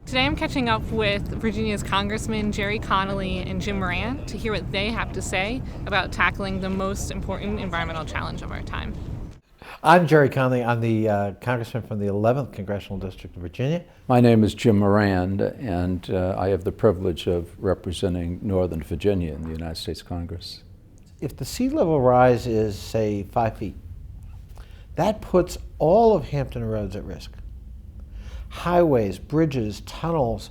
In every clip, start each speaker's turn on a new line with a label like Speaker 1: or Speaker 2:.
Speaker 1: Today I'm catching up with Virginia's Congressmen Gerry, Connolly, and Jim Moran to hear what they have to say about tackling the most important environmental challenge of our time.
Speaker 2: I'm Gerry Connolly. I'm the congressman from the 11th Congressional District of Virginia.
Speaker 3: My name is Jim Moran, and I have the privilege of representing Northern Virginia in the United States Congress.
Speaker 2: If the sea level rise is, say, 5 feet, that puts all of Hampton Roads at risk. Highways, bridges, tunnels,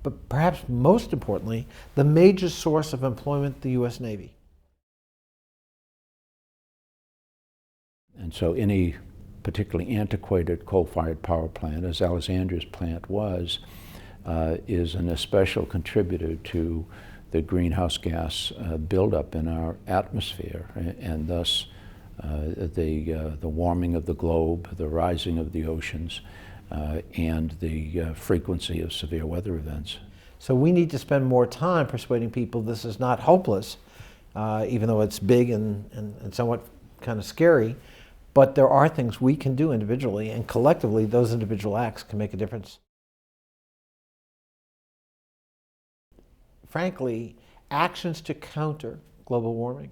Speaker 2: but perhaps most importantly, the major source of employment, the U.S. Navy.
Speaker 3: And so any particularly antiquated coal-fired power plant, as Alexandria's plant was, is an especial contributor to the greenhouse gas buildup in our atmosphere, and thus the warming of the globe, the rising of the oceans, and the frequency of severe weather events.
Speaker 2: So we need to spend more time persuading people this is not hopeless, even though it's big and somewhat kind of scary. But there are things we can do individually, and collectively those individual acts can make a difference. Frankly, actions to counter global warming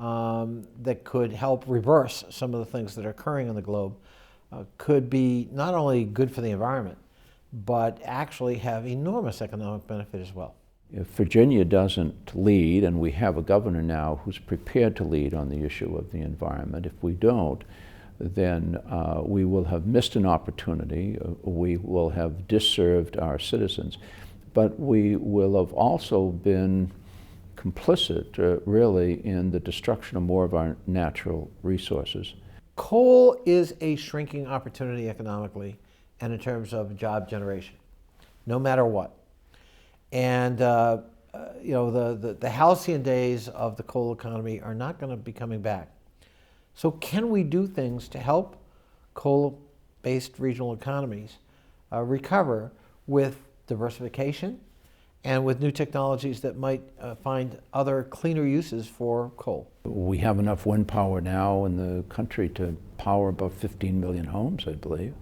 Speaker 2: that could help reverse some of the things that are occurring on the globe could be not only good for the environment, but actually have enormous economic benefit as well.
Speaker 3: If Virginia doesn't lead, and we have a governor now who's prepared to lead on the issue of the environment, if we don't, then we will have missed an opportunity, we will have disserved our citizens, but we will have also been complicit, really, in the destruction of more of our natural resources.
Speaker 2: Coal is a shrinking opportunity economically and in terms of job generation, no matter what. And the halcyon days of the coal economy are not going to be coming back. So can we do things to help coal-based regional economies recover with diversification and with new technologies that might find other cleaner uses for coal?
Speaker 3: We have enough wind power now in the country to power about 15 million homes, I believe.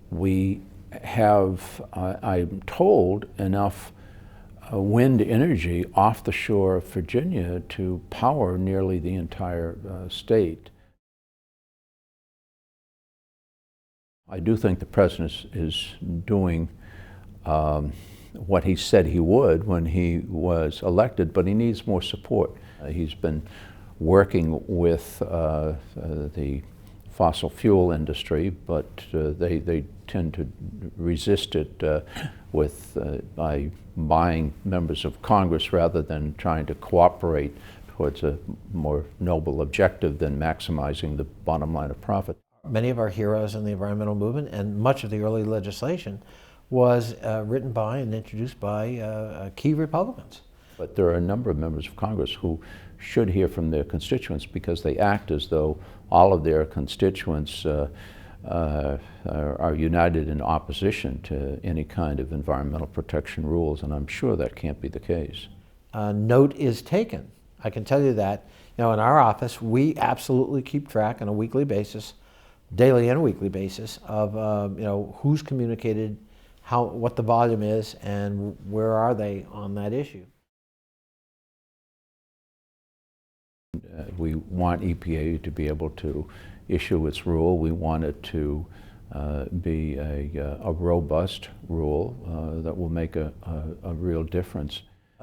Speaker 3: We have, I'm told, enough wind energy off the shore of Virginia to power nearly the entire state. I do think the president is doing what he said he would when he was elected, but he needs more support. He's been working with the fossil fuel industry, but they tend to resist it by buying members of Congress rather than trying to cooperate towards a more noble objective than maximizing the bottom line of profit.
Speaker 2: Many of our heroes in the environmental movement and much of the early legislation was written by and introduced by key Republicans.
Speaker 3: But there are a number of members of Congress who should hear from their constituents, because they act as though all of their constituents are united in opposition to any kind of environmental protection rules, and I'm sure that can't be the case.
Speaker 2: Note is taken. I can tell you that. In our office, we absolutely keep track on a weekly basis, daily and weekly basis, of who's communicated, what the volume is, and where are they on that issue.
Speaker 3: We want EPA to be able to issue its rule. We want it to be a robust rule that will make a real difference.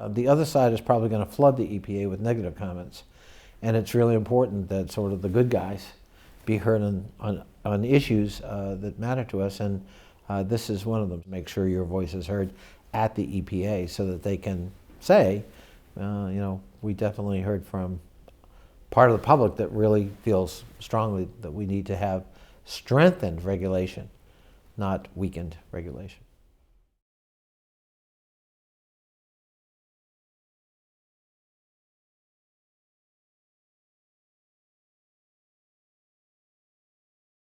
Speaker 2: The other side is probably going to flood the EPA with negative comments, and it's really important that sort of the good guys be heard on issues that matter to us, and this is one of them. Make sure your voice is heard at the EPA so that they can say, we definitely heard from part of the public that really feels strongly that we need to have strengthened regulation, not weakened regulation.